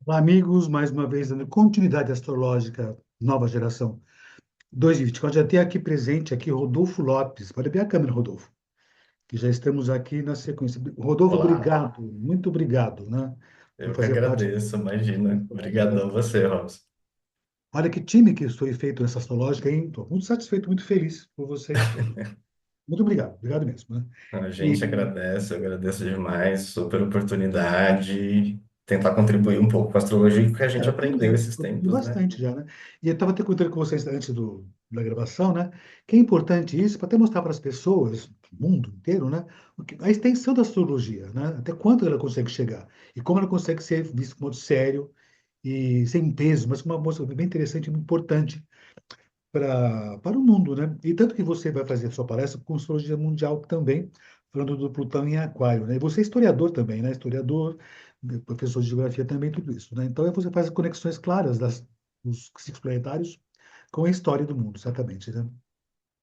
Olá, amigos, mais uma vez dando continuidade astrológica nova geração 2024. Já tem aqui presente aqui Rodolfo Lopes. Pode abrir a câmera, Rodolfo, que já estamos aqui na sequência. Rodolfo, Olá, obrigado, muito obrigado, né, por eu que fazer parte agradeço, da imagina. astrologia. Obrigadão você, Robson. Olha que time que foi feito nessa astrológica, hein? Estou muito satisfeito, muito feliz por vocês todos. Muito obrigado, obrigado mesmo, né? A gente E agradece, eu agradeço demais, super oportunidade, tentar contribuir um pouco com a astrologia, porque a gente aprendeu também, esses contribuiu tempos, né? bastante já, né? E eu estava até contando com vocês antes da gravação, né? Que é importante isso para até mostrar para as pessoas, do mundo inteiro, né? A extensão da astrologia, né? Até quanto ela consegue chegar e como ela consegue ser vista de modo sério e sem peso, mas com uma moça bem interessante e muito importante para o mundo, né? E tanto que você vai fazer a sua palestra com astrologia mundial também, falando do Plutão em Aquário, né? E você é historiador também, né? Historiador, professor de geografia também, tudo isso, né? Então aí você faz conexões claras dos ciclos planetários com a história do mundo, certamente, né?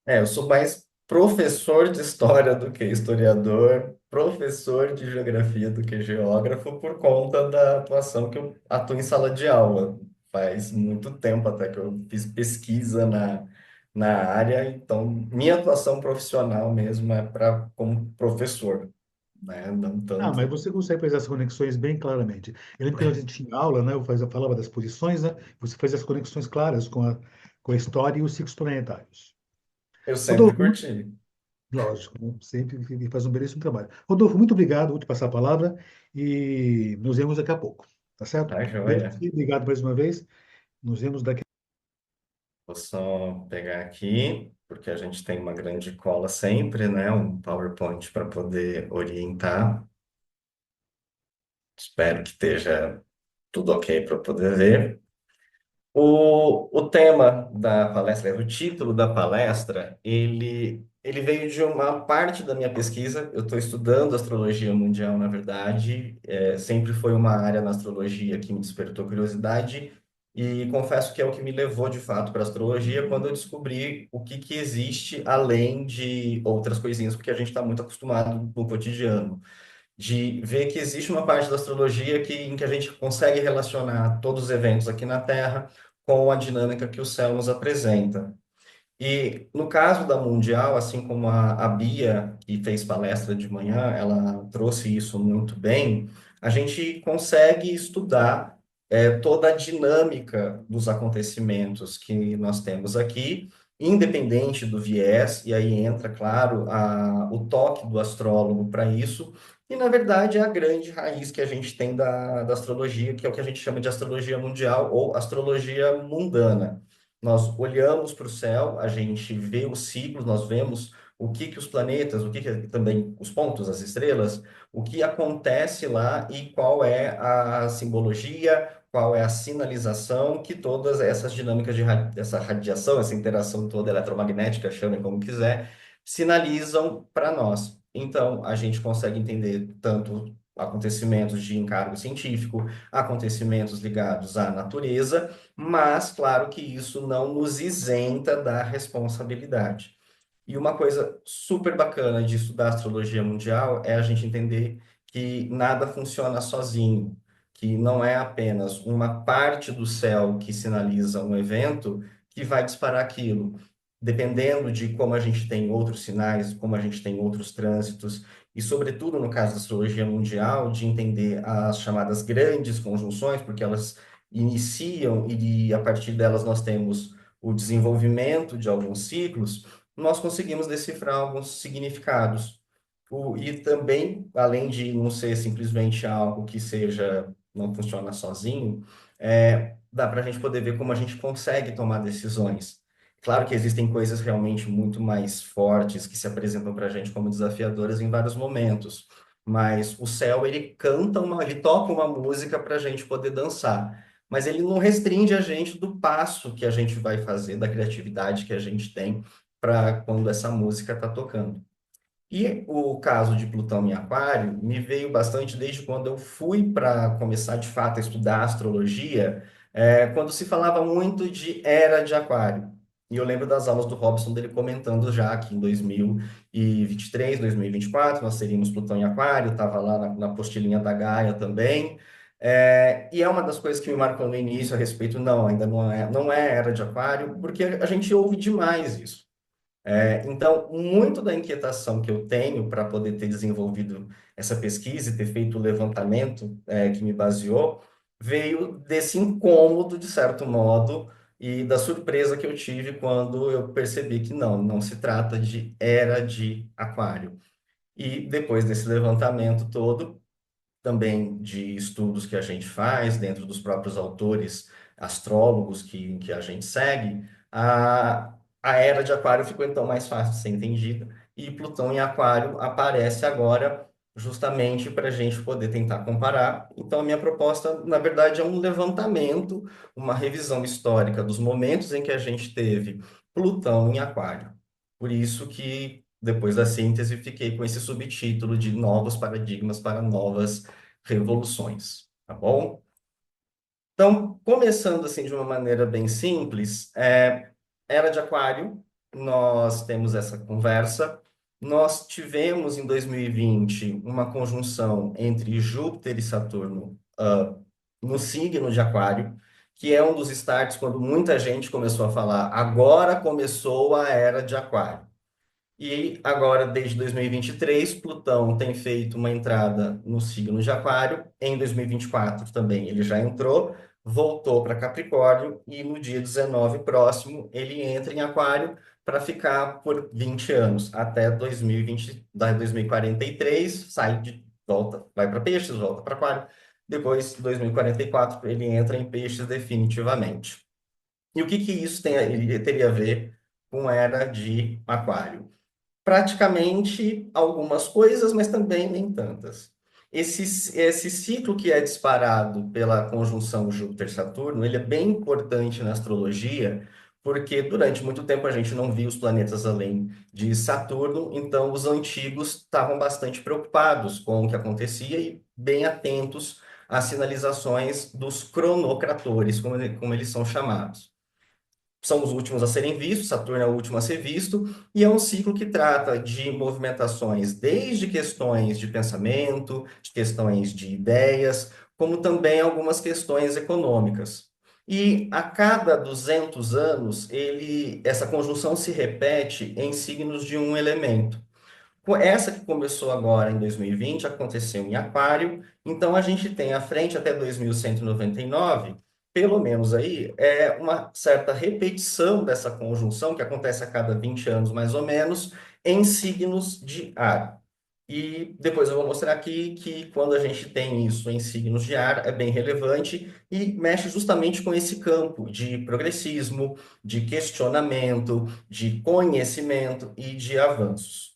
Eu sou mais professor de história do que historiador, professor de geografia do que geógrafo, por conta da atuação que eu atuo em sala de aula. Faz muito tempo até que eu fiz pesquisa na área, então minha atuação profissional mesmo é para como professor, né? Não Ah, mas tanto. você consegue fazer as conexões bem claramente. Eu lembro que quando a gente tinha aula, né? Eu falava das posições, né? Você fazia as conexões claras com a história e os ciclos planetários. Eu sempre Rodolfo, curti. lógico, né? Sempre faz um belíssimo trabalho. Rodolfo, muito obrigado, vou te passar a palavra e nos vemos daqui a pouco, tá certo? Tá, Beijo, joia? obrigado mais uma vez, nos vemos daqui. Vou só pegar aqui, porque a gente tem uma grande cola sempre, né? Um PowerPoint para poder orientar. Espero que esteja tudo ok para poder ver. O tema da palestra, o título da palestra, ele veio de uma parte da minha pesquisa. Eu estou estudando astrologia mundial, na verdade. Sempre foi uma área na astrologia que me despertou curiosidade. E confesso que é o que me levou, de fato, para a astrologia quando eu descobri o que, que existe além de outras coisinhas, porque a gente está muito acostumado no cotidiano de ver que existe uma parte da astrologia em que a gente consegue relacionar todos os eventos aqui na Terra com a dinâmica que o céu nos apresenta. E no caso da Mundial, assim como a Bia, que fez palestra de manhã, ela trouxe isso muito bem, a gente consegue estudar toda a dinâmica dos acontecimentos que nós temos aqui, independente do viés, e aí entra, claro, o toque do astrólogo para isso, e na verdade é a grande raiz que a gente tem da astrologia, que é o que a gente chama de astrologia mundial ou astrologia mundana. Nós olhamos para o céu, a gente vê os ciclos, nós vemos o que que os planetas, o que que também os pontos, as estrelas, o que acontece lá e qual é a simbologia, qual é a sinalização que todas essas dinâmicas dessa radiação, essa interação toda eletromagnética, chamem como quiser, sinalizam para nós. Então, a gente consegue entender tanto acontecimentos de encargo científico, acontecimentos ligados à natureza, mas claro que isso não nos isenta da responsabilidade. E uma coisa super bacana de estudar astrologia mundial é a gente entender que nada funciona sozinho, que não é apenas uma parte do céu que sinaliza um evento que vai disparar aquilo. Dependendo de como a gente tem outros sinais, como a gente tem outros trânsitos, e sobretudo no caso da astrologia mundial, de entender as chamadas grandes conjunções, porque elas iniciam e a partir delas nós temos o desenvolvimento de alguns ciclos, nós conseguimos decifrar alguns significados. E também, além de não ser simplesmente algo que seja, não funciona sozinho, dá para a gente poder ver como a gente consegue tomar decisões. Claro que existem coisas realmente muito mais fortes que se apresentam para a gente como desafiadoras em vários momentos, mas o céu, ele toca uma música para a gente poder dançar, mas ele não restringe a gente do passo que a gente vai fazer, da criatividade que a gente tem para quando essa música está tocando. E o caso de Plutão em Aquário me veio bastante desde quando eu fui para começar de fato a estudar astrologia, quando se falava muito de era de Aquário. E eu lembro das aulas do Robson dele comentando já que em 2023, 2024, nós teríamos Plutão em Aquário, estava lá na apostilinha da Gaia também. E é uma das coisas que me marcou no início a respeito, não, ainda não é era de aquário, porque a gente ouve demais isso. Então, muito da inquietação que eu tenho para poder ter desenvolvido essa pesquisa e ter feito o levantamento, que me baseou, veio desse incômodo, de certo modo, e da surpresa que eu tive quando eu percebi que não se trata de era de aquário. E depois desse levantamento todo, também de estudos que a gente faz dentro dos próprios autores astrólogos que a gente segue, a era de Aquário ficou então mais fácil de ser entendida e Plutão em Aquário aparece agora justamente para a gente poder tentar comparar. Então, a minha proposta, na verdade, é um levantamento, uma revisão histórica dos momentos em que a gente teve Plutão em Aquário. Por isso que, depois da síntese, fiquei com esse subtítulo de Novos Paradigmas para Novas Revoluções, tá bom? Então, começando assim de uma maneira bem simples, Era de Aquário, nós temos essa conversa. Nós tivemos em 2020 uma conjunção entre Júpiter e Saturno, no signo de Aquário, que é um dos starts quando muita gente começou a falar, agora começou a era de Aquário. E agora, desde 2023, Plutão tem feito uma entrada no signo de Aquário. Em 2024 também ele já entrou, voltou para Capricórnio e no dia 19 próximo ele entra em Aquário para ficar por 20 anos, até 2020, 2043, sai de volta, vai para Peixes, volta para Aquário. Depois, 2044, ele entra em Peixes definitivamente. E o que que isso ele teria a ver com era de Aquário? Praticamente algumas coisas, mas também nem tantas. Esse ciclo que é disparado pela conjunção Júpiter-Saturno, ele é bem importante na astrologia, porque durante muito tempo a gente não viu os planetas além de Saturno, então os antigos estavam bastante preocupados com o que acontecia e bem atentos às sinalizações dos cronocratores, como eles são chamados. São os últimos a serem vistos, Saturno é o último a ser visto, e é um ciclo que trata de movimentações desde questões de pensamento, de questões de ideias, como também algumas questões econômicas. E a cada 200 anos, essa conjunção se repete em signos de um elemento. Essa que começou agora em 2020 aconteceu em Aquário, então a gente tem à frente até 2199, pelo menos aí, é uma certa repetição dessa conjunção, que acontece a cada 20 anos mais ou menos, em signos de ar. E depois eu vou mostrar aqui que quando a gente tem isso em signos de ar, é bem relevante e mexe justamente com esse campo de progressismo, de questionamento, de conhecimento e de avanços.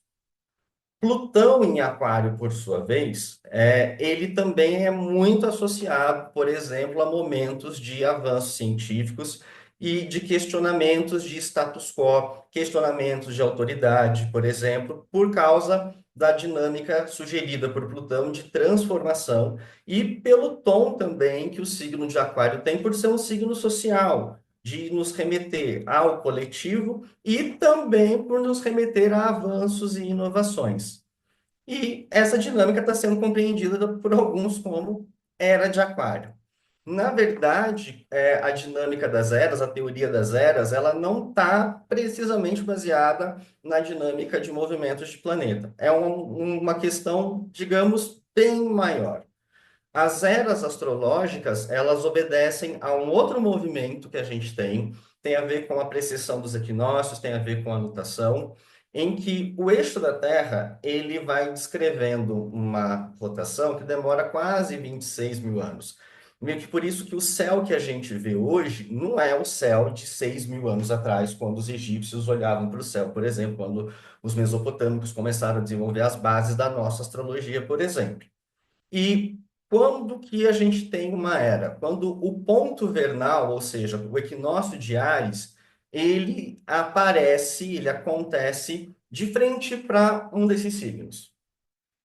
Plutão em Aquário, por sua vez, ele também é muito associado, por exemplo, a momentos de avanços científicos e de questionamentos de status quo, questionamentos de autoridade, por exemplo, por causa da dinâmica sugerida por Plutão de transformação e pelo tom também que o signo de Aquário tem por ser um signo social, de nos remeter ao coletivo e também por nos remeter a avanços e inovações. E essa dinâmica está sendo compreendida por alguns como era de Aquário. Na verdade, a dinâmica das eras, a teoria das eras, ela não está precisamente baseada na dinâmica de movimentos de planeta. É uma questão, digamos, bem maior. As eras astrológicas, elas obedecem a um outro movimento que a gente tem a ver com a precessão dos equinócios, tem a ver com a nutação, em que o eixo da Terra, ele vai descrevendo uma rotação que demora quase 26 mil anos. Meio que por isso que o céu que a gente vê hoje não é o céu de 6 mil anos atrás, quando os egípcios olhavam para o céu, por exemplo, quando os mesopotâmicos começaram a desenvolver as bases da nossa astrologia, por exemplo. E quando que a gente tem uma era? Quando o ponto vernal, ou seja, o equinócio de Áries, ele acontece de frente para um desses signos.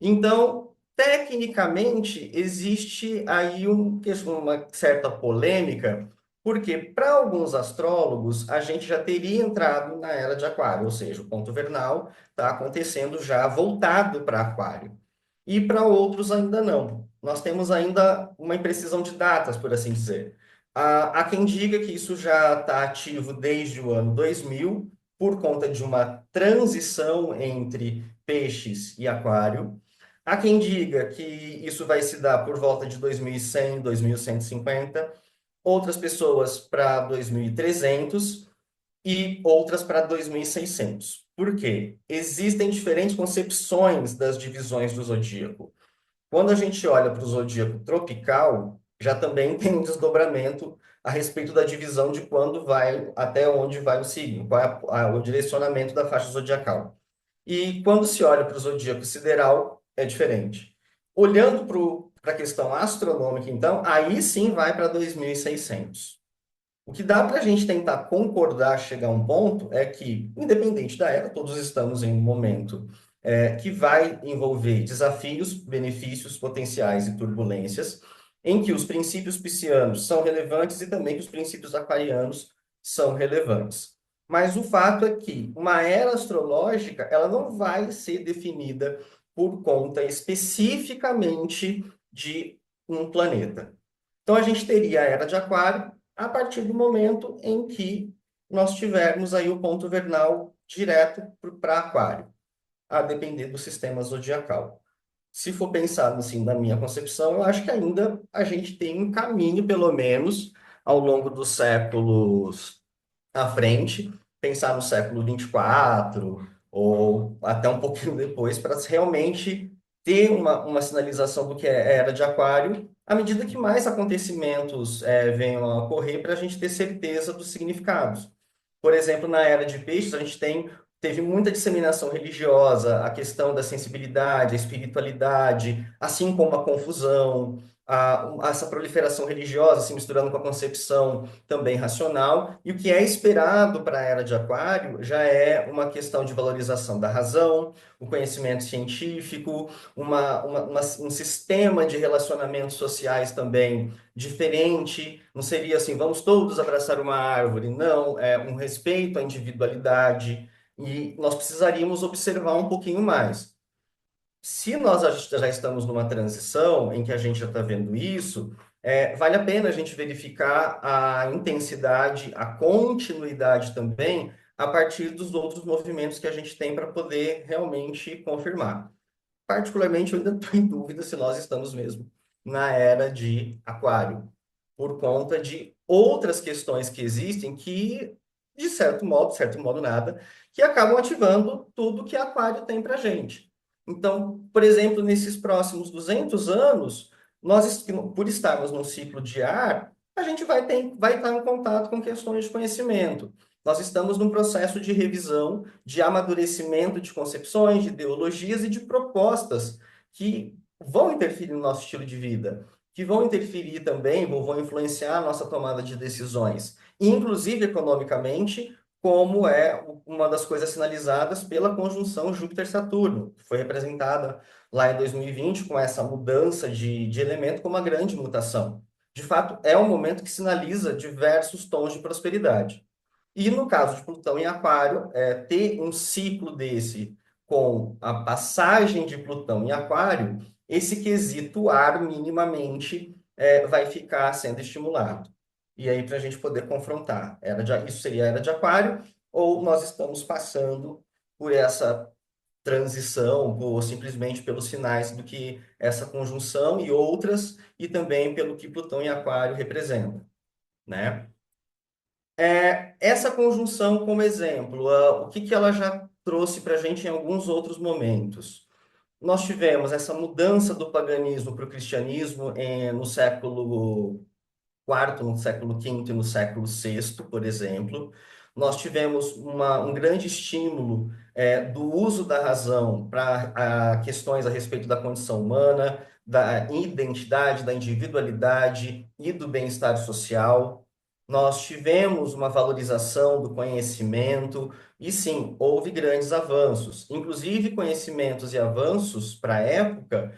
Então, tecnicamente, existe aí uma certa polêmica, porque para alguns astrólogos, a gente já teria entrado na era de Aquário, ou seja, o ponto vernal está acontecendo já voltado para Aquário. E para outros ainda não. nós temos ainda uma imprecisão de datas, por assim dizer. Há quem diga que isso já está ativo desde o ano 2000, por conta de uma transição entre peixes e aquário. Há quem diga que isso vai se dar por volta de 2100, 2150, outras pessoas para 2300 e outras para 2600. Por quê? Existem diferentes concepções das divisões do zodíaco. Quando a gente olha para o zodíaco tropical, já também tem um desdobramento a respeito da divisão de quando vai, até onde vai o signo, qual é o direcionamento da faixa zodiacal. E quando se olha para o zodíaco sideral, é diferente. Olhando para a questão astronômica, então, aí sim vai para 2600. O que dá para a gente tentar concordar, chegar a um ponto, é que, independente da era, todos estamos em um momento que vai envolver desafios, benefícios potenciais e turbulências, em que os princípios piscianos são relevantes e também que os princípios aquarianos são relevantes. Mas o fato é que uma era astrológica, ela não vai ser definida por conta especificamente de um planeta. Então, a gente teria a era de Aquário a partir do momento em que nós tivermos aí o ponto vernal direto para Aquário, a depender do sistema zodiacal. Se for pensar assim, na minha concepção, eu acho que ainda a gente tem um caminho, pelo menos, ao longo dos séculos à frente, pensar no século 24 ou até um pouquinho depois, para realmente ter uma sinalização do que é a era de Aquário, à medida que mais acontecimentos venham a ocorrer, para a gente ter certeza dos significados. Por exemplo, na era de Peixes, a gente teve muita disseminação religiosa, a questão da sensibilidade, a espiritualidade, assim como a confusão, essa proliferação religiosa se misturando com a concepção também racional, e o que é esperado para a era de Aquário já é uma questão de valorização da razão, o conhecimento científico, um sistema de relacionamentos sociais também diferente. Não seria assim, vamos todos abraçar uma árvore, não, é um respeito à individualidade, e nós precisaríamos observar um pouquinho mais. Se nós já estamos numa transição em que a gente já está vendo isso, vale a pena a gente verificar a intensidade, a continuidade também, a partir dos outros movimentos que a gente tem para poder realmente confirmar. Particularmente, eu ainda estou em dúvida se nós estamos mesmo na era de Aquário, por conta de outras questões que existem que, de certo modo nada, que acabam ativando tudo que Aquário tem para a gente. Então, por exemplo, nesses próximos 200 anos, nós, por estarmos num ciclo de ar, a gente vai estar em contato com questões de conhecimento. Nós estamos num processo de revisão, de amadurecimento de concepções, de ideologias e de propostas que vão interferir no nosso estilo de vida, que vão interferir também, vão influenciar a nossa tomada de decisões, inclusive economicamente, como é uma das coisas sinalizadas pela conjunção Júpiter-Saturno, que foi representada lá em 2020 com essa mudança de elemento como uma grande mutação. De fato, é um momento que sinaliza diversos tons de prosperidade. E no caso de Plutão em Aquário, ter um ciclo desse com a passagem de Plutão em Aquário, esse quesito ar minimamente vai ficar sendo estimulado. E aí, para a gente poder confrontar, isso seria a era de Aquário, ou nós estamos passando por essa transição, ou simplesmente pelos sinais do que essa conjunção e outras, e também pelo que Plutão em Aquário representa, né? Essa conjunção, como exemplo, o que que ela já trouxe para a gente em alguns outros momentos? Nós tivemos essa mudança do paganismo para o cristianismo no século quarto, no século quinto e no século sexto, por exemplo. Nós tivemos um grande estímulo do uso da razão para questões a respeito da condição humana, da identidade, da individualidade e do bem-estar social. Nós tivemos uma valorização do conhecimento e, sim, houve grandes avanços, inclusive conhecimentos e avanços para a época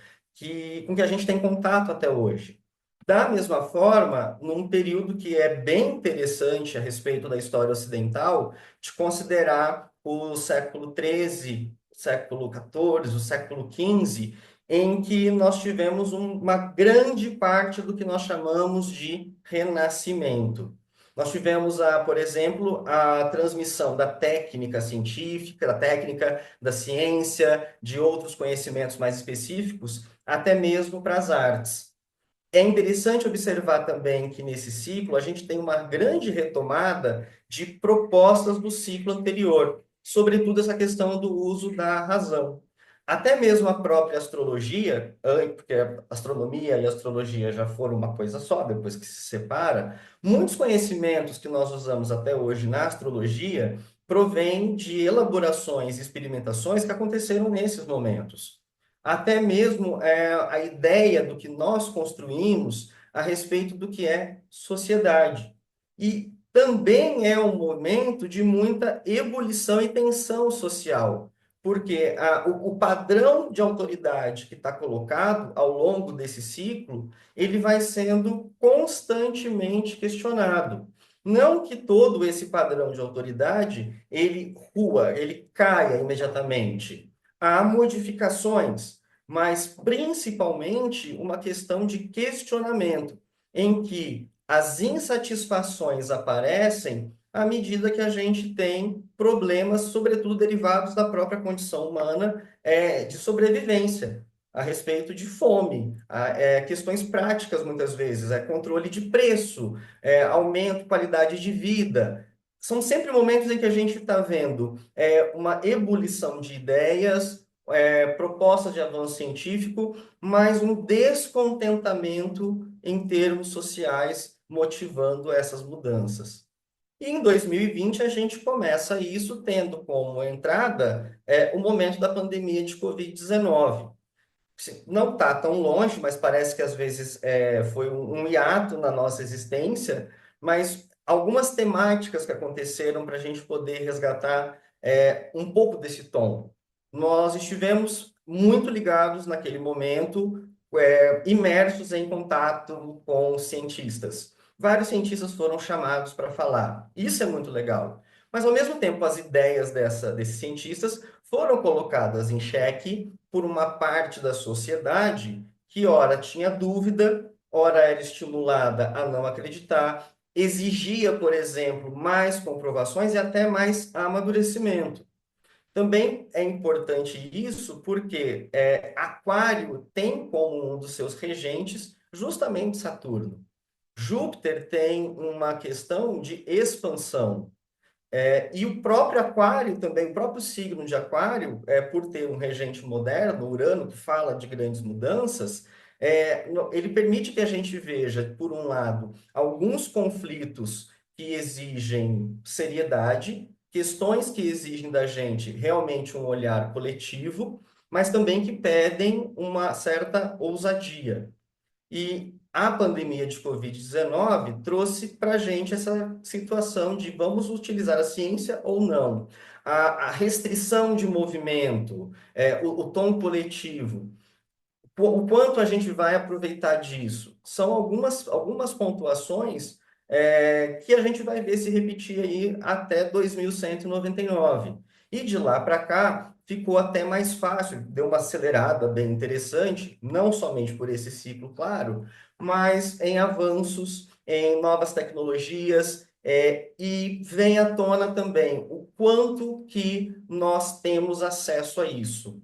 com que a gente tem contato até hoje. Da mesma forma, num período que é bem interessante a respeito da história ocidental, de considerar o século XIII, o século XIV, o século XV, em que nós tivemos uma grande parte do que nós chamamos de renascimento. Nós tivemos, por exemplo, a transmissão da técnica científica, da técnica da ciência, de outros conhecimentos mais específicos, até mesmo para as artes. É interessante observar também que nesse ciclo a gente tem uma grande retomada de propostas do ciclo anterior, sobretudo essa questão do uso da razão. Até mesmo a própria astrologia, porque a astronomia e a astrologia já foram uma coisa só, depois que se separa, muitos conhecimentos que nós usamos até hoje na astrologia provêm de elaborações e experimentações que aconteceram nesses momentos. Até mesmo a ideia do que nós construímos a respeito do que é sociedade. E também é um momento de muita ebulição e tensão social, porque o padrão de autoridade que está colocado ao longo desse ciclo, ele vai sendo constantemente questionado. Não que todo esse padrão de autoridade ele rua, ele caia imediatamente. Há modificações, mas principalmente uma questão de questionamento, em que as insatisfações aparecem à medida que a gente tem problemas, sobretudo derivados da própria condição humana, de sobrevivência, a respeito de fome, questões práticas muitas vezes, controle de preço, aumento, qualidade de vida. São sempre momentos em que a gente está vendo uma ebulição de ideias, propostas de avanço científico, mas um descontentamento em termos sociais motivando essas mudanças. E em 2020 a gente começa isso tendo como entrada o momento da pandemia de Covid-19. Não está tão longe, mas parece que às vezes foi um hiato na nossa existência, mas algumas temáticas que aconteceram para a gente poder resgatar um pouco desse tom. Nós estivemos muito ligados naquele momento, imersos em contato com cientistas. Vários cientistas foram chamados para falar. Isso é muito legal. Mas, ao mesmo tempo, as ideias desses cientistas foram colocadas em xeque por uma parte da sociedade que, ora, tinha dúvida, ora, era estimulada a não acreditar, exigia, por exemplo, mais comprovações e até mais amadurecimento. Também é importante isso porque Aquário tem como um dos seus regentes justamente Saturno. Júpiter tem uma questão de expansão. E o próprio Aquário também, o próprio signo de Aquário, por ter um regente moderno, Urano, que fala de grandes mudanças, ele permite que a gente veja, por um lado, alguns conflitos que exigem seriedade, questões que exigem da gente realmente um olhar coletivo, mas também que pedem uma certa ousadia. E a pandemia de Covid-19 trouxe para a gente essa situação de vamos utilizar a ciência ou não. A restrição de movimento, o tom coletivo, o quanto a gente vai aproveitar disso. São algumas pontuações que a gente vai ver se repetir aí até 2199. E de lá para cá ficou até mais fácil, deu uma acelerada bem interessante, não somente por esse ciclo, claro, mas em avanços, em novas tecnologias, e vem à tona também o quanto que nós temos acesso a isso.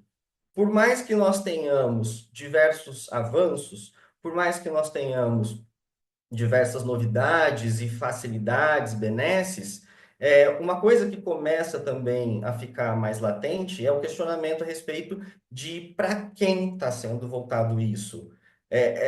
Por mais que nós tenhamos diversos avanços, por mais que nós tenhamos diversas novidades e facilidades, benesses, uma coisa que começa também a ficar mais latente é o questionamento a respeito de para quem está sendo voltado isso.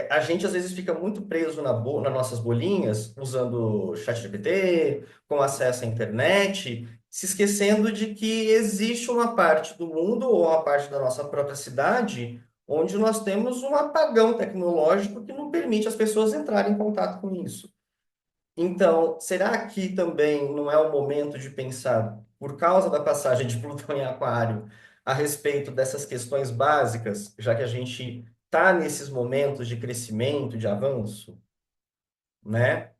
A gente às vezes fica muito preso nas nossas bolinhas, usando o ChatGPT, com acesso à internet, se esquecendo de que existe uma parte do mundo ou uma parte da nossa própria cidade onde nós temos um apagão tecnológico que não permite as pessoas entrarem em contato com isso. Então, será que também não é o momento de pensar, por causa da passagem de Plutão em Aquário, a respeito dessas questões básicas, já que a gente está nesses momentos de crescimento, de avanço, né?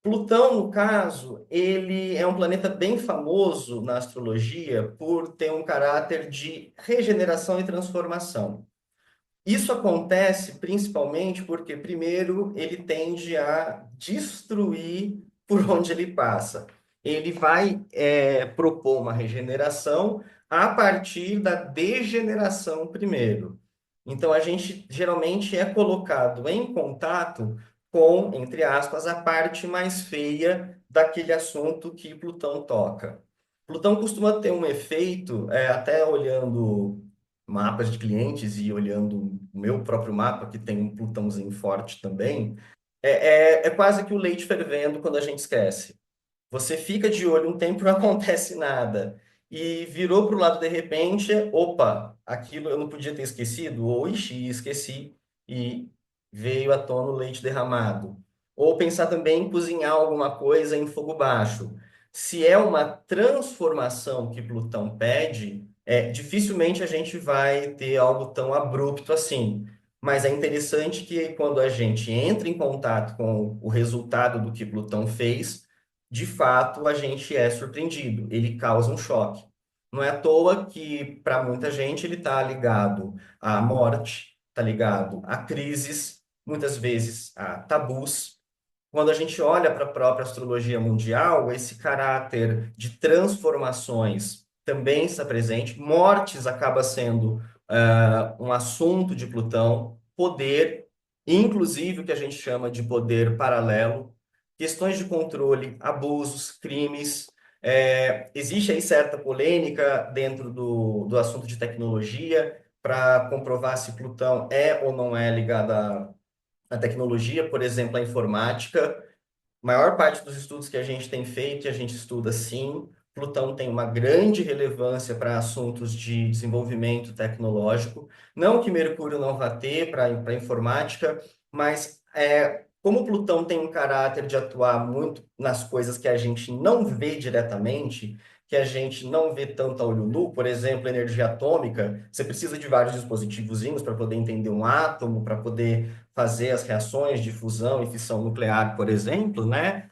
Plutão, no caso, ele é um planeta bem famoso na astrologia por ter um caráter de regeneração e transformação. Isso acontece principalmente porque, primeiro, ele tende a destruir por onde ele passa. Ele vai propor uma regeneração a partir da degeneração primeiro. Então, a gente geralmente é colocado em contato com, entre aspas, a parte mais feia daquele assunto que Plutão toca. Plutão costuma ter um efeito, até olhando mapas de clientes e olhando o meu próprio mapa, que tem um Plutãozinho forte também, é quase que o leite fervendo quando a gente esquece. Você fica de olho um tempo, não acontece nada. E virou para o lado de repente, opa, aquilo eu não podia ter esquecido, ou ixi, esqueci, e veio à tona o leite derramado. Ou pensar também em cozinhar alguma coisa em fogo baixo. Se é uma transformação que Plutão pede, dificilmente a gente vai ter algo tão abrupto assim. Mas é interessante que quando a gente entra em contato com o resultado do que Plutão fez, de fato, a gente é surpreendido, ele causa um choque. Não é à toa que, para muita gente, ele está ligado à morte, está ligado a crises, muitas vezes a tabus. Quando a gente olha para a própria astrologia mundial, esse caráter de transformações também está presente. Mortes acaba sendo um assunto de Plutão, poder, inclusive o que a gente chama de poder paralelo, questões de controle, abusos, crimes. Existe aí certa polêmica dentro do assunto de tecnologia para comprovar se Plutão é ou não é ligado à tecnologia, por exemplo, à informática. Maior parte dos estudos que a gente tem feito, e a gente estuda sim, Plutão tem uma grande relevância para assuntos de desenvolvimento tecnológico. Não que Mercúrio não vá ter para informática, mas como Plutão tem um caráter de atuar muito nas coisas que a gente não vê diretamente, que a gente não vê tanto a olho nu, por exemplo, energia atômica, você precisa de vários dispositivozinhos para poder entender um átomo, para poder fazer as reações de fusão e fissão nuclear, por exemplo, né?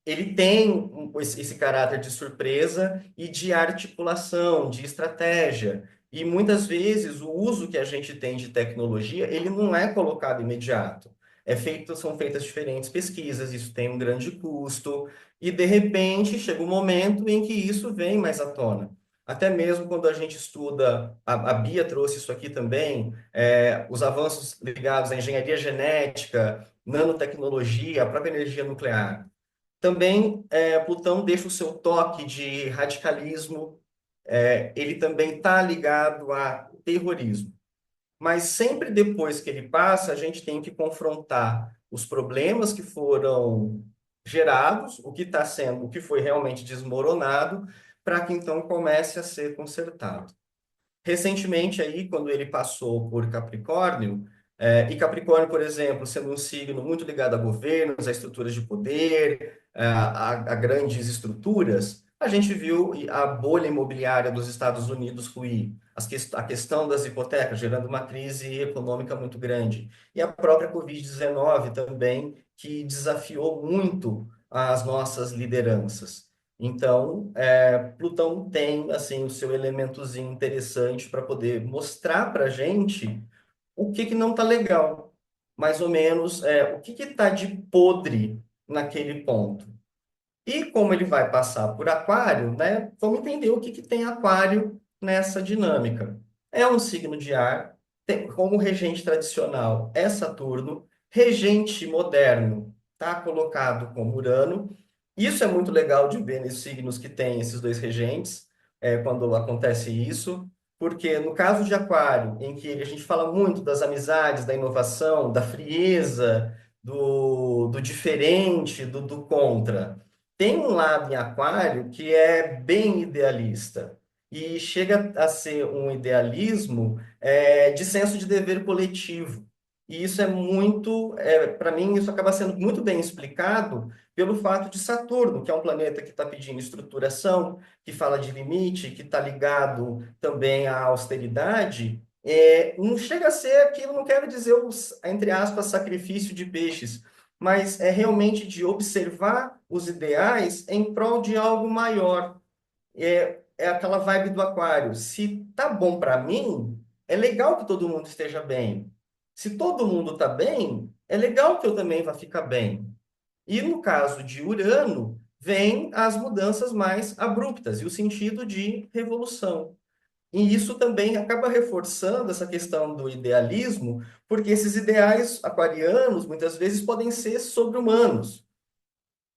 Ele tem esse caráter de surpresa e de articulação, de estratégia. E muitas vezes o uso que a gente tem de tecnologia, ele não é colocado imediato. São feitas diferentes pesquisas, isso tem um grande custo, e de repente chega um momento em que isso vem mais à tona. Até mesmo quando a gente estuda, a Bia trouxe isso aqui também, os avanços ligados à engenharia genética, nanotecnologia, a própria energia nuclear. Também, Plutão deixa o seu toque de radicalismo, ele também está ligado a terrorismo. Mas sempre depois que ele passa, a gente tem que confrontar os problemas que foram gerados, o que está sendo, o que foi realmente desmoronado, para que então comece a ser consertado. Recentemente aí, quando ele passou por Capricórnio, e Capricórnio, por exemplo, sendo um signo muito ligado a governos, a estruturas de poder, a grandes estruturas, a gente viu a bolha imobiliária dos Estados Unidos ruir, a questão das hipotecas gerando uma crise econômica muito grande, e a própria Covid-19 também, que desafiou muito as nossas lideranças. Então, Plutão tem assim o seu elementozinho interessante para poder mostrar para a gente o que não está legal, mais ou menos o que está de podre naquele ponto. E como ele vai passar por Aquário, né? Vamos entender o que tem Aquário nessa dinâmica. É um signo de ar, tem, como regente tradicional é Saturno, regente moderno está colocado como Urano. Isso é muito legal de ver nesses signos que têm esses dois regentes, quando acontece isso, porque no caso de Aquário, em que a gente fala muito das amizades, da inovação, da frieza, do diferente, do contra. Tem um lado em Aquário que é bem idealista e chega a ser um idealismo de senso de dever coletivo. E isso é muito, para mim, isso acaba sendo muito bem explicado pelo fato de Saturno, que é um planeta que está pedindo estruturação, que fala de limite, que está ligado também à austeridade. Não chega a ser aquilo, não quero dizer, entre aspas, sacrifício de peixes, mas é realmente de observar os ideais em prol de algo maior. É aquela vibe do aquário. Se tá bom para mim, é legal que todo mundo esteja bem. Se todo mundo está bem, é legal que eu também vá ficar bem. E no caso de Urano, vem as mudanças mais abruptas e o sentido de revolução. E isso também acaba reforçando essa questão do idealismo, porque esses ideais aquarianos muitas vezes podem ser sobre-humanos.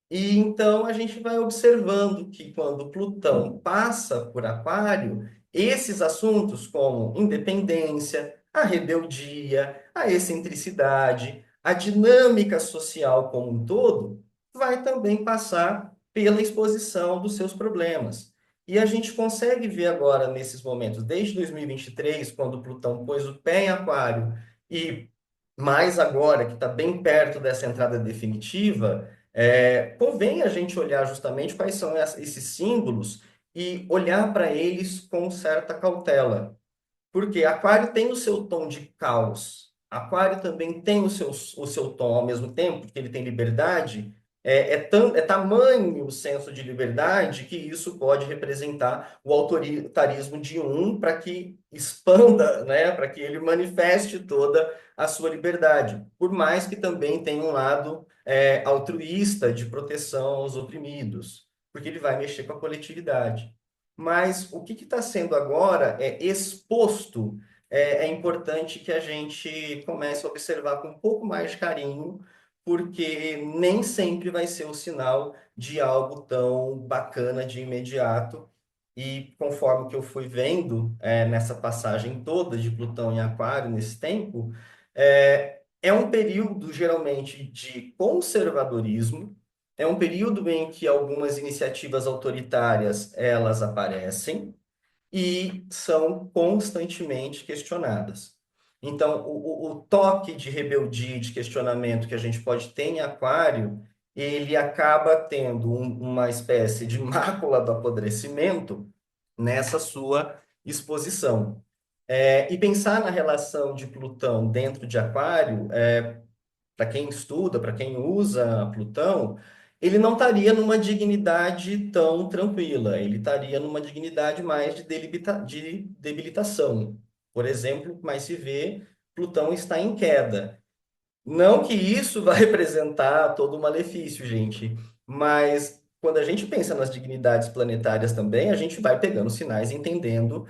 E então a gente vai observando que quando Plutão passa por Aquário, esses assuntos como independência, a rebeldia, a excentricidade, a dinâmica social como um todo, vai também passar pela exposição dos seus problemas. E a gente consegue ver agora nesses momentos, desde 2023, quando Plutão pôs o pé em Aquário, e mais agora que está bem perto dessa entrada definitiva, convém a gente olhar justamente quais são esses símbolos e olhar para eles com certa cautela. Porque Aquário tem o seu tom de caos. Aquário também tem o seu tom ao mesmo tempo, porque ele tem liberdade. É tamanho o senso de liberdade que isso pode representar o autoritarismo de um para que expanda, né, para que ele manifeste toda a sua liberdade. Por mais que também tenha um lado altruísta de proteção aos oprimidos, porque ele vai mexer com a coletividade. Mas o que está sendo agora é exposto, é importante que a gente comece a observar com um pouco mais de carinho, porque nem sempre vai ser o sinal de algo tão bacana de imediato. E conforme que eu fui vendo nessa passagem toda de Plutão em Aquário nesse tempo, é um período geralmente de conservadorismo, é um período em que algumas iniciativas autoritárias elas aparecem e são constantemente questionadas. Então, o toque de rebeldia e de questionamento que a gente pode ter em Aquário, ele acaba tendo uma espécie de mácula do apodrecimento nessa sua exposição. E pensar na relação de Plutão dentro de Aquário, para quem estuda, para quem usa Plutão, ele não estaria numa dignidade tão tranquila, ele estaria numa dignidade mais de debilitação. Por exemplo, mas se vê, Plutão está em queda. Não que isso vai representar todo o malefício, gente, mas quando a gente pensa nas dignidades planetárias também, a gente vai pegando sinais, e entendendo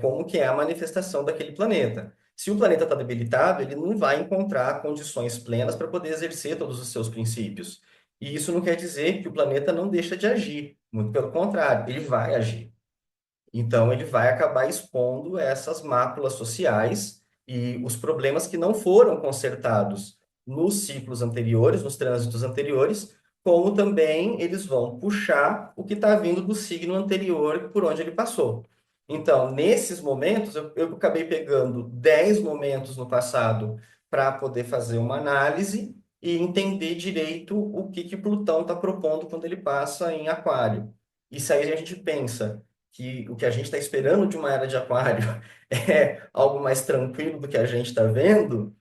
como que é a manifestação daquele planeta. Se o planeta está debilitado, ele não vai encontrar condições plenas para poder exercer todos os seus princípios. E isso não quer dizer que o planeta não deixa de agir, muito pelo contrário, ele vai agir. Então, ele vai acabar expondo essas máculas sociais e os problemas que não foram consertados nos ciclos anteriores, nos trânsitos anteriores, como também eles vão puxar o que está vindo do signo anterior por onde ele passou. Então, nesses momentos, eu acabei pegando 10 momentos no passado para poder fazer uma análise e entender direito o que Plutão está propondo quando ele passa em Aquário. Isso aí a gente pensa que o que a gente está esperando de uma era de Aquário é algo mais tranquilo do que a gente está vendo,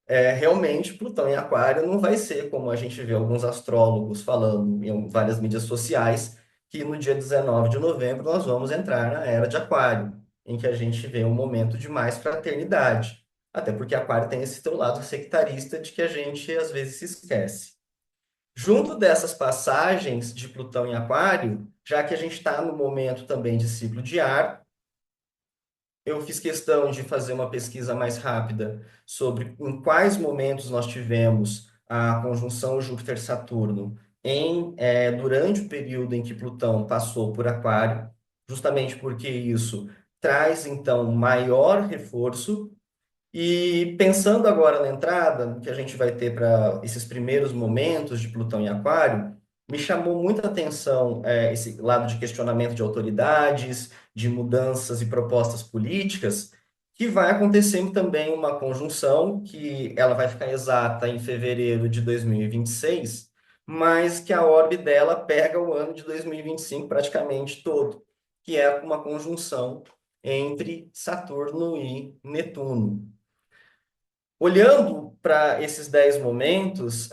realmente Plutão em Aquário não vai ser como a gente vê alguns astrólogos falando em várias mídias sociais, que no dia 19 de novembro nós vamos entrar na era de Aquário, em que a gente vê um momento de mais fraternidade. Até porque Aquário tem esse teu lado sectarista de que a gente às vezes se esquece. Junto dessas passagens de Plutão em Aquário, já que a gente está no momento também de ciclo de ar, eu fiz questão de fazer uma pesquisa mais rápida sobre em quais momentos nós tivemos a conjunção Júpiter-Saturno durante o período em que Plutão passou por Aquário, justamente porque isso traz, então, maior reforço e pensando agora na entrada, que a gente vai ter para esses primeiros momentos de Plutão em Aquário, me chamou muita atenção esse lado de questionamento de autoridades, de mudanças e propostas políticas, que vai acontecendo também uma conjunção que ela vai ficar exata em fevereiro de 2026, mas que a orbe dela pega o ano de 2025 praticamente todo, que é uma conjunção entre Saturno e Netuno. Olhando para esses 10 momentos,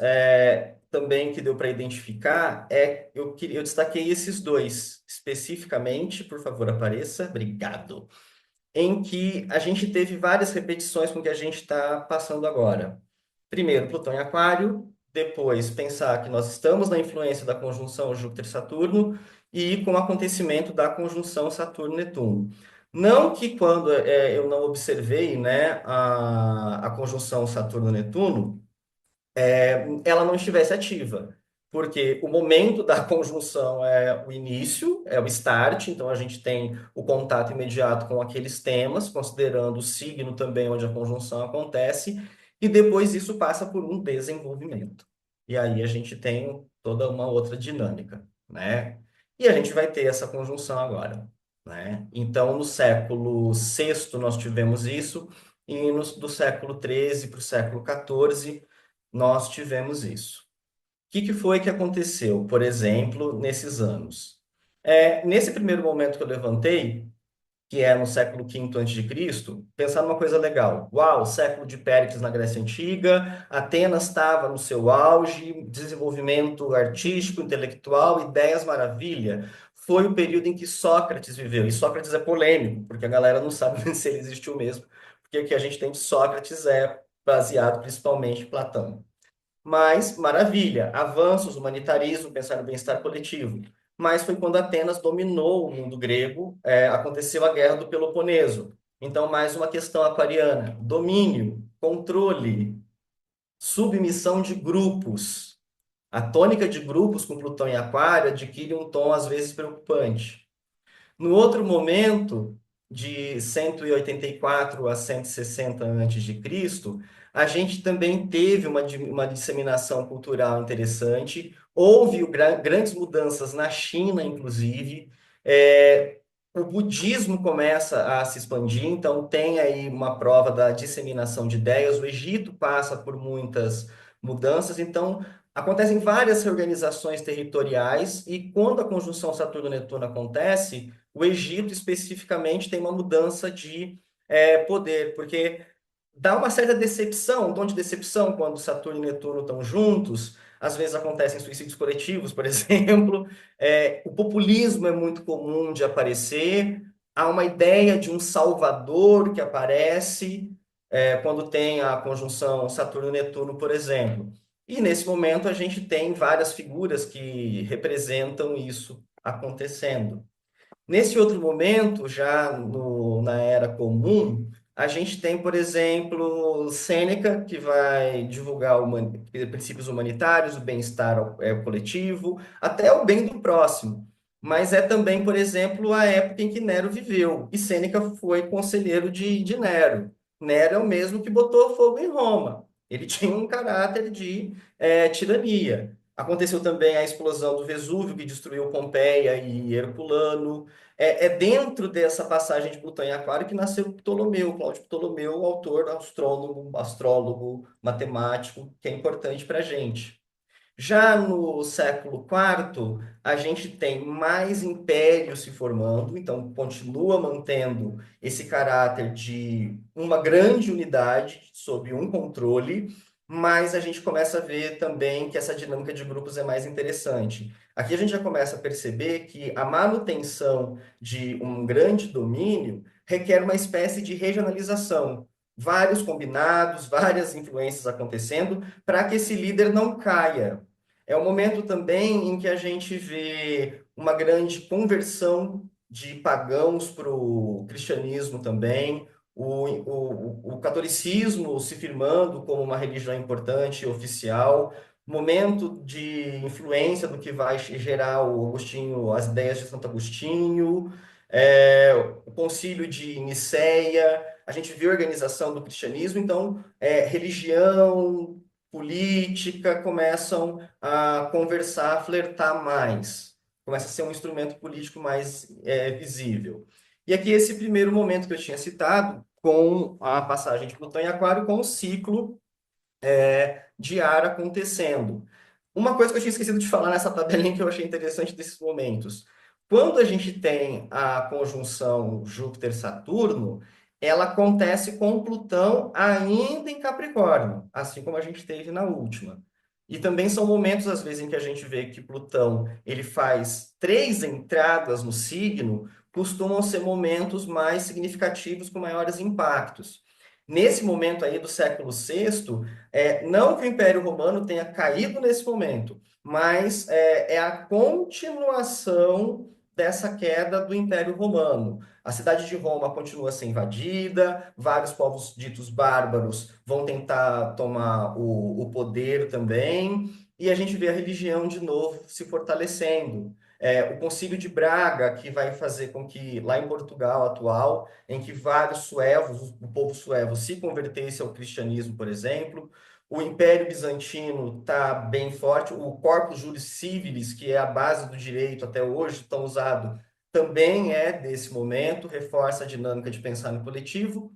também que deu para identificar, eu destaquei esses dois especificamente, por favor, apareça. Obrigado. em que a gente teve várias repetições com o que a gente está passando agora. Primeiro, Plutão em Aquário, depois pensar que nós estamos na influência da conjunção Júpiter-Saturno e com o acontecimento da conjunção Saturno-Netuno. Não que quando eu não observei, né, a conjunção Saturno-Netuno, ela não estivesse ativa. Porque o momento da conjunção é o início, é o start, então a gente tem o contato imediato com aqueles temas, considerando o signo também onde a conjunção acontece, e depois isso passa por um desenvolvimento. E aí a gente tem toda uma outra dinâmica, né? E a gente vai ter essa conjunção agora, né? Então, no século sexto nós tivemos isso, e do século XIII para o século XIV nós tivemos isso. O que foi que aconteceu, por exemplo, nesses anos? Nesse primeiro momento que eu levantei, que é no século V a.C., pensar numa coisa legal. Uau, século de Péricles na Grécia Antiga, Atenas estava no seu auge, desenvolvimento artístico, intelectual, ideias maravilha. Foi o período em que Sócrates viveu. E Sócrates é polêmico, porque a galera não sabe se ele existiu mesmo, porque o que a gente tem de Sócrates é baseado principalmente em Platão. Mas, maravilha, avanços, humanitarismo, pensar no bem-estar coletivo. Mas foi quando Atenas dominou o mundo grego, aconteceu a Guerra do Peloponeso. Então, mais uma questão aquariana: domínio, controle, submissão de grupos. A tônica de grupos com Plutão em Aquário adquire um tom às vezes preocupante. No outro momento, de 184 a 160 a.C., a gente também teve uma disseminação cultural interessante. Houve grandes mudanças na China, inclusive. É, o budismo começa a se expandir, então tem aí uma prova da disseminação de ideias. O Egito passa por muitas mudanças, então acontecem várias reorganizações territoriais, e quando a conjunção Saturno-Netuno acontece, o Egito, especificamente, tem uma mudança de poder, porque dá uma certa decepção, um tom de decepção quando Saturno e Netuno estão juntos. Às vezes acontecem suicídios coletivos, por exemplo. O populismo é muito comum de aparecer. Há uma ideia de um salvador que aparece quando tem a conjunção Saturno-Netuno, por exemplo. E nesse momento a gente tem várias figuras que representam isso acontecendo. Nesse outro momento, já na Era Comum, a gente tem, por exemplo, Sêneca, que vai divulgar princípios humanitários, o bem-estar coletivo, até o bem do próximo. Mas é também, por exemplo, a época em que Nero viveu. E Sêneca foi conselheiro de Nero. Nero é o mesmo que botou fogo em Roma. Ele tinha um caráter de tirania. Aconteceu também a explosão do Vesúvio, que destruiu Pompeia e Herculano. É dentro dessa passagem de Plutão em Aquário que nasceu Ptolomeu, Cláudio Ptolomeu, o autor, astrônomo, astrólogo, matemático, que é importante para a gente. Já no século IV, a gente tem mais impérios se formando, então continua mantendo esse caráter de uma grande unidade sob um controle, mas a gente começa a ver também que essa dinâmica de grupos é mais interessante. Aqui a gente já começa a perceber que a manutenção de um grande domínio requer uma espécie de regionalização, vários combinados, várias influências acontecendo, para que esse líder não caia. É um momento também em que a gente vê uma grande conversão de pagãos para o cristianismo também, o catolicismo se firmando como uma religião importante e oficial, momento de influência do que vai gerar o Agostinho, as ideias de Santo Agostinho, o concílio de Nicéia, a gente vê a organização do cristianismo, então, religião, política começam a conversar, a flertar mais. Começa a ser um instrumento político mais visível. E aqui esse primeiro momento que eu tinha citado, com a passagem de Plutão em Aquário, com o ciclo de ar acontecendo. Uma coisa que eu tinha esquecido de falar nessa tabelinha que eu achei interessante desses momentos. Quando a gente tem a conjunção Júpiter-Saturno, ela acontece com Plutão ainda em Capricórnio, assim como a gente teve na última. E também são momentos, às vezes, em que a gente vê que Plutão ele faz 3 entradas no signo, costumam ser momentos mais significativos, com maiores impactos. Nesse momento aí do século VI, não que o Império Romano tenha caído nesse momento, mas é a continuação dessa queda do Império Romano. A cidade de Roma continua a ser invadida, vários povos ditos bárbaros vão tentar tomar o poder também, e a gente vê a religião de novo se fortalecendo. O Concílio de Braga, que vai fazer com que, lá em Portugal atual, em que vários suevos, o povo suevo, se convertesse ao cristianismo, por exemplo. O Império Bizantino está bem forte, o Corpus Juris Civilis, que é a base do direito até hoje, tão usado, também é desse momento, reforça a dinâmica de pensar no coletivo.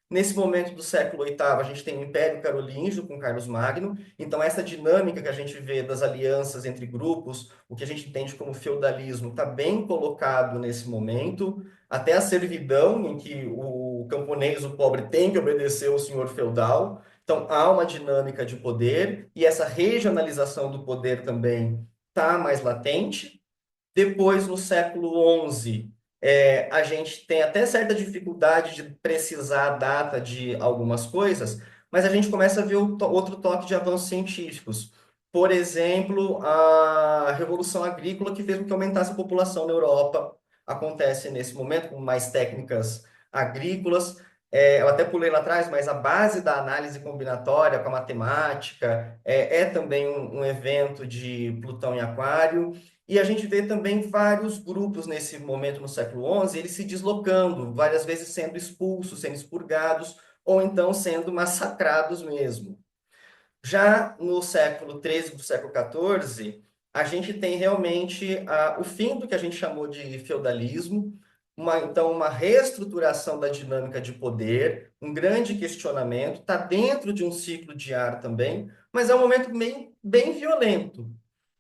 Nesse momento do século VIII, a gente tem o Império Carolíngio com Carlos Magno. Então, essa dinâmica que a gente vê das alianças entre grupos, o que a gente entende como feudalismo, está bem colocado nesse momento. Até a servidão, em que o camponês, o pobre, tem que obedecer ao senhor feudal. Então, há uma dinâmica de poder, e essa regionalização do poder também está mais latente. Depois, no século XI, a gente tem até certa dificuldade de precisar a data de algumas coisas, mas a gente começa a ver outro toque de avanços científicos. Por exemplo, a Revolução Agrícola, que fez com que aumentasse a população na Europa, acontece nesse momento, com mais técnicas agrícolas. Eu até pulei lá atrás, mas a base da análise combinatória com a matemática é também um evento de Plutão em Aquário. E a gente vê também vários grupos nesse momento, no século XI, eles se deslocando, várias vezes sendo expulsos, sendo expurgados, ou então sendo massacrados mesmo. Já no século XIII do século XIV, a gente tem realmente o fim do que a gente chamou de feudalismo, então uma reestruturação da dinâmica de poder, um grande questionamento, está dentro de um ciclo de ar também, mas é um momento bem violento.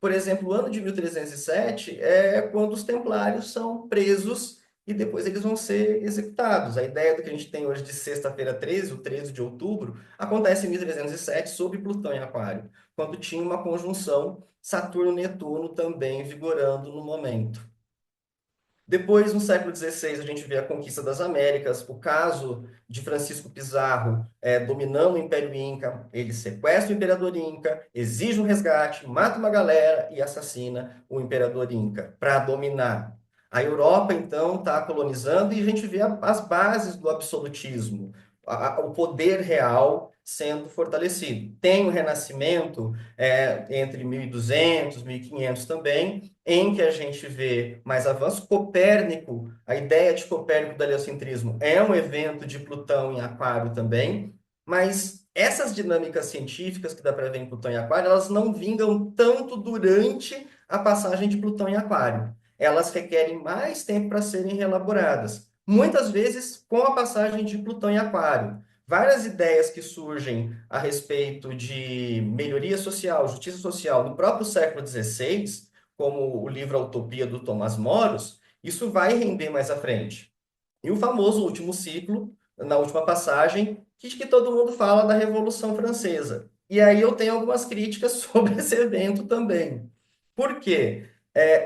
Por exemplo, o ano de 1307 é quando os templários são presos e depois eles vão ser executados. A ideia do que a gente tem hoje de sexta-feira 13, o 13 de outubro, acontece em 1307 sob Plutão em Aquário, quando tinha uma conjunção Saturno-Netuno também vigorando no momento. Depois, no século XVI, a gente vê a conquista das Américas, o caso de Francisco Pizarro dominando o Império Inca, ele sequestra o Imperador Inca, exige um resgate, mata uma galera e assassina o Imperador Inca para dominar. A Europa, então, está colonizando e a gente vê as bases do absolutismo, o poder real sendo fortalecido. Tem o Renascimento entre 1200, 1500 também, em que a gente vê mais avanço. Copérnico, a ideia de Copérnico do heliocentrismo é um evento de Plutão em Aquário também, mas essas dinâmicas científicas que dá para ver em Plutão em Aquário, elas não vingam tanto durante a passagem de Plutão em Aquário. Elas requerem mais tempo para serem reelaboradas. Muitas vezes com a passagem de Plutão em Aquário. Várias ideias que surgem a respeito de melhoria social, justiça social no próprio século XVI, como o livro A Utopia do Tomás Moros, isso vai render mais à frente. E o famoso último ciclo, na última passagem, que todo mundo fala da Revolução Francesa. E aí eu tenho algumas críticas sobre esse evento também. Por quê?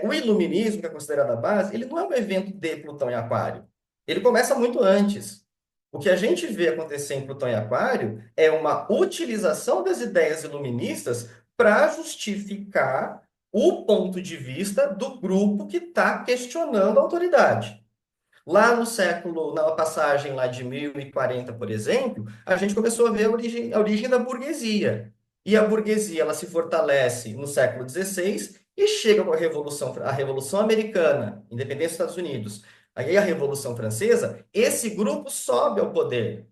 O iluminismo, que é considerado a base, ele não é um evento de Plutão em Aquário. Ele começa muito antes. O que a gente vê acontecer em Plutão em Aquário é uma utilização das ideias iluministas para justificar o ponto de vista do grupo que está questionando a autoridade. Lá no século, na passagem lá de 1040, por exemplo, a gente começou a ver a origem da burguesia. E a burguesia ela se fortalece no século XVI e chega com a Revolução Americana, independência dos Estados Unidos. Aí a Revolução Francesa, esse grupo sobe ao poder.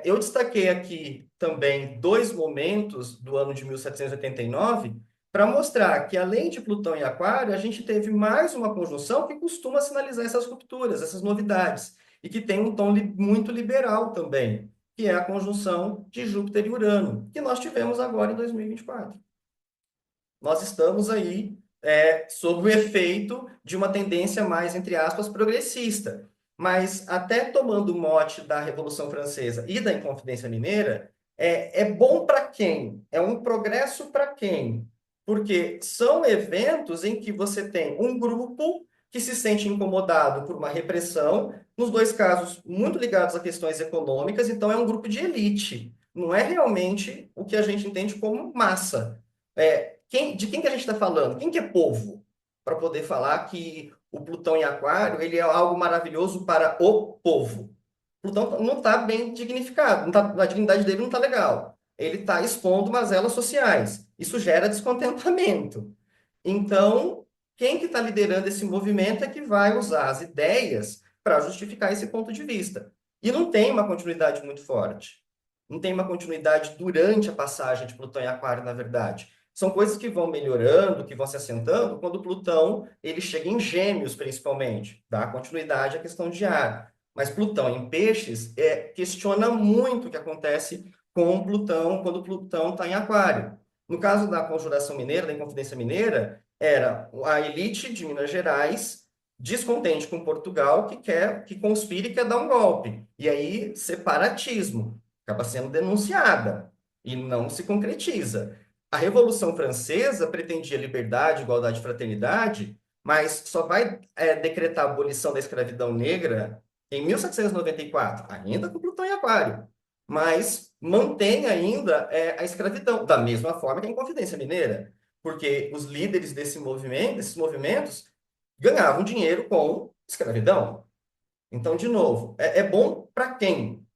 Eu destaquei aqui também dois momentos do ano de 1789 para mostrar que, além de Plutão em Aquário, a gente teve mais uma conjunção que costuma sinalizar essas rupturas, essas novidades, e que tem um tom muito liberal também, que é a conjunção de Júpiter e Urano, que nós tivemos agora em 2024. Nós estamos aí sob o efeito de uma tendência mais, entre aspas, progressista. Mas até tomando o mote da Revolução Francesa e da Inconfidência Mineira, é bom para quem? É um progresso para quem? Porque são eventos em que você tem um grupo que se sente incomodado por uma repressão, nos dois casos muito ligados a questões econômicas, então é um grupo de elite. Não é realmente o que a gente entende como massa. De quem que a gente está falando? Quem que é povo? Para poder falar que o Plutão em Aquário ele é algo maravilhoso para o povo. Plutão não está bem dignificado, não tá, a dignidade dele não está legal. Ele está expondo mazelas sociais. Isso gera descontentamento. Então, quem que está liderando esse movimento é que vai usar as ideias para justificar esse ponto de vista. E não tem uma continuidade muito forte. Não tem uma continuidade durante a passagem de Plutão em Aquário, na verdade. São coisas que vão melhorando, que vão se assentando, quando Plutão ele chega em Gêmeos, principalmente, dá continuidade à questão de ar. Mas Plutão em Peixes questiona muito o que acontece com Plutão quando Plutão está em Aquário. No caso da Conjuração Mineira, da Inconfidência Mineira, era a elite de Minas Gerais descontente com Portugal que conspira e quer dar um golpe. E aí, separatismo, acaba sendo denunciada e não se concretiza. A Revolução Francesa pretendia liberdade, igualdade e fraternidade, mas só vai decretar a abolição da escravidão negra em 1794, ainda com Plutão em Aquário, mas mantém ainda a escravidão, da mesma forma que a Inconfidência Mineira, porque os líderes desses movimentos, ganhavam dinheiro com escravidão. Então, de novo, é bom para quem?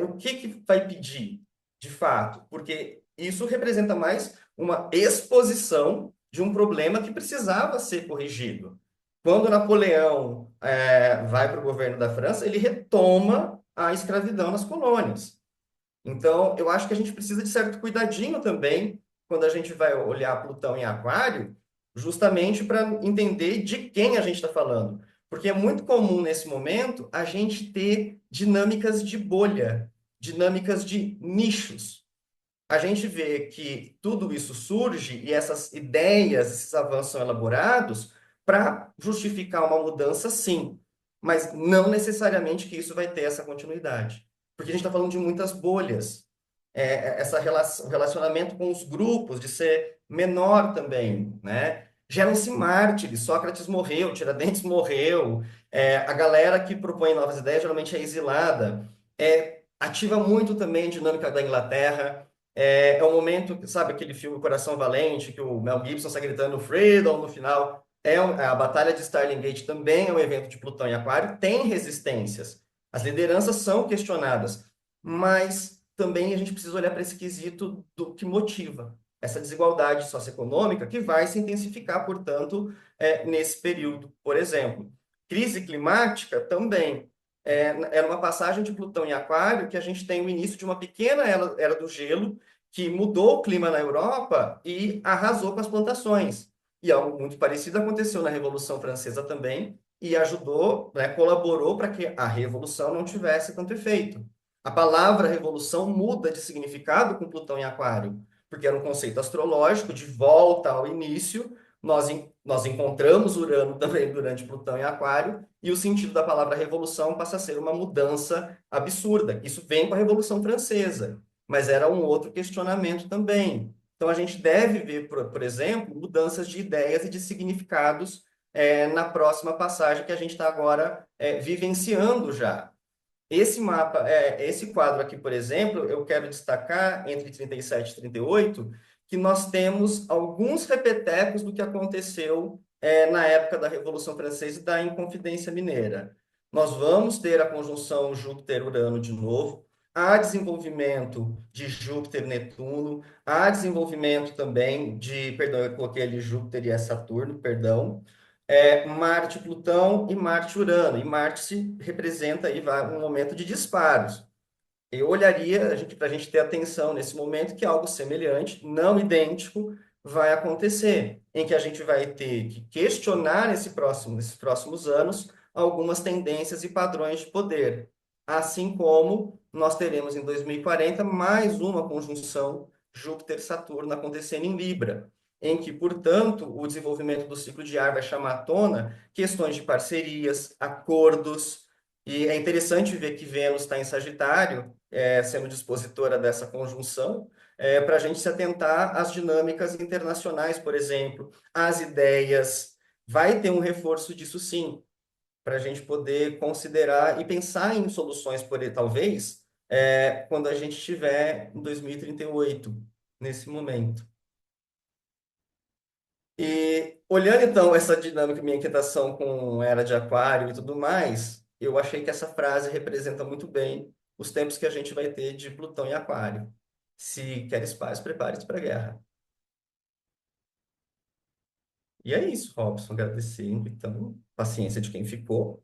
O que vai pedir, de fato? Porque isso representa mais uma exposição de um problema que precisava ser corrigido. Quando Napoleão vai para o governo da França, ele retoma a escravidão nas colônias. Então, eu acho que a gente precisa de certo cuidadinho também quando a gente vai olhar Plutão em Aquário, justamente para entender de quem a gente está falando. Porque é muito comum nesse momento a gente ter dinâmicas de bolha, dinâmicas de nichos. A gente vê que tudo isso surge e essas ideias, esses avanços são elaborados para justificar uma mudança, sim, mas não necessariamente que isso vai ter essa continuidade. Porque a gente está falando de muitas bolhas. O relacionamento com os grupos, de ser menor também, né? Geram-se mártires, Sócrates morreu, Tiradentes morreu, a galera que propõe novas ideias geralmente é exilada. Ativa muito também a dinâmica da Inglaterra. É um momento, sabe aquele filme Coração Valente, que o Mel Gibson está gritando Freedom no final? A Batalha de Starling Gate também é um evento de Plutão em Aquário, tem resistências. As lideranças são questionadas, mas também a gente precisa olhar para esse quesito do que motiva essa desigualdade socioeconômica que vai se intensificar, portanto, nesse período. Por exemplo, crise climática também. Era uma passagem de Plutão em Aquário que a gente tem o início de uma pequena era do gelo que mudou o clima na Europa e arrasou com as plantações. E algo muito parecido aconteceu na Revolução Francesa também e ajudou, né, colaborou para que a revolução não tivesse tanto efeito. A palavra revolução muda de significado com Plutão em Aquário, porque era um conceito astrológico de volta ao início. Nós encontramos Urano também durante Plutão em Aquário, e o sentido da palavra revolução passa a ser uma mudança absurda. Isso vem com a Revolução Francesa, mas era um outro questionamento também. Então, a gente deve ver, por exemplo, mudanças de ideias e de significados na próxima passagem que a gente está agora vivenciando já. Esse mapa, esse quadro aqui, por exemplo, eu quero destacar entre 37 e 38, que nós temos alguns repetecos do que aconteceu na época da Revolução Francesa e da Inconfidência Mineira. Nós vamos ter a conjunção Júpiter-Urano de novo, há desenvolvimento de Júpiter-Netuno, há desenvolvimento também perdão, eu coloquei ali Júpiter e Saturno, perdão, Marte, Plutão e Marte, Urano. E Marte se representa aí um momento de disparos. Eu olharia para a gente ter atenção nesse momento que algo semelhante, não idêntico, vai acontecer, em que a gente vai ter que questionar nesses próximos anos algumas tendências e padrões de poder. Assim como nós teremos em 2040 mais uma conjunção Júpiter-Saturno acontecendo em Libra, em que, portanto, o desenvolvimento do ciclo de ar vai chamar à tona questões de parcerias, acordos, e é interessante ver que Vênus está em Sagitário, sendo dispositora dessa conjunção, para a gente se atentar às dinâmicas internacionais, por exemplo, às ideias. Vai ter um reforço disso sim, para a gente poder considerar e pensar em soluções, talvez, quando a gente estiver em 2038, nesse momento. E olhando então essa dinâmica, minha inquietação com era de aquário e tudo mais, eu achei que essa frase representa muito bem os tempos que a gente vai ter de Plutão em aquário. Se queres paz, prepare-se para a guerra. E é isso, Robson, agradecendo, então, paciência de quem ficou.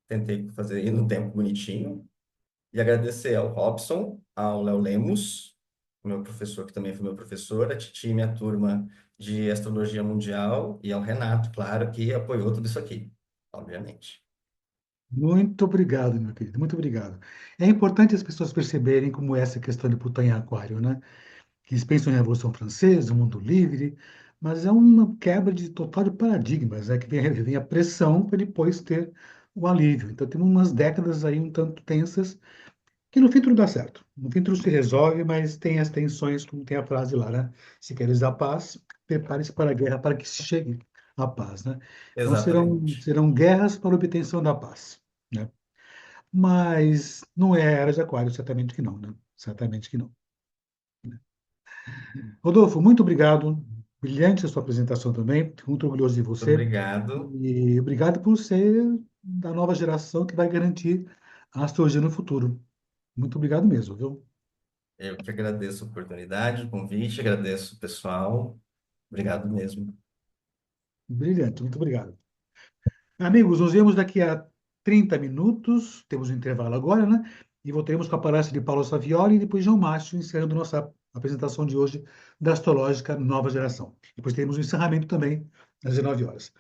Tentei fazer aí no tempo bonitinho. E agradecer ao Robson, ao Léo Lemos, meu professor, que também foi meu professor, a Titi, minha turma de Astrologia Mundial, e ao Renato, claro, que apoiou tudo isso aqui, obviamente. Muito obrigado, meu querido, muito obrigado. É importante as pessoas perceberem como é essa questão de Plutão em Aquário, né? Que eles pensam em Revolução Francesa, o mundo livre, mas é uma quebra de total de paradigmas, né? Que vem a pressão para depois ter o alívio. Então, temos umas décadas aí um tanto tensas, que no fim tudo dá certo. No fim tudo se resolve, mas tem as tensões, como tem a frase lá, né? Se queres a paz, prepare-se para a guerra para que se chegue à paz, né? Então Exatamente. serão guerras para obtenção da paz, né? Mas não é a era de Aquário, certamente que não, né? Certamente que não. Rodolfo, muito obrigado. Brilhante a sua apresentação também. Fico muito orgulhoso de Muito você. obrigado. E obrigado por ser da nova geração que vai garantir a astrologia no futuro. Muito obrigado mesmo, viu? Eu que agradeço a oportunidade, o convite, agradeço o pessoal. Obrigado mesmo. Brilhante, muito obrigado. Amigos, nos vemos daqui a 30 minutos. Temos um intervalo agora, né? E voltaremos com a palestra de Paulo Savioli e depois João Márcio, encerrando nossa apresentação de hoje da Astrológica Nova Geração. Depois teremos o encerramento também, às 19 horas.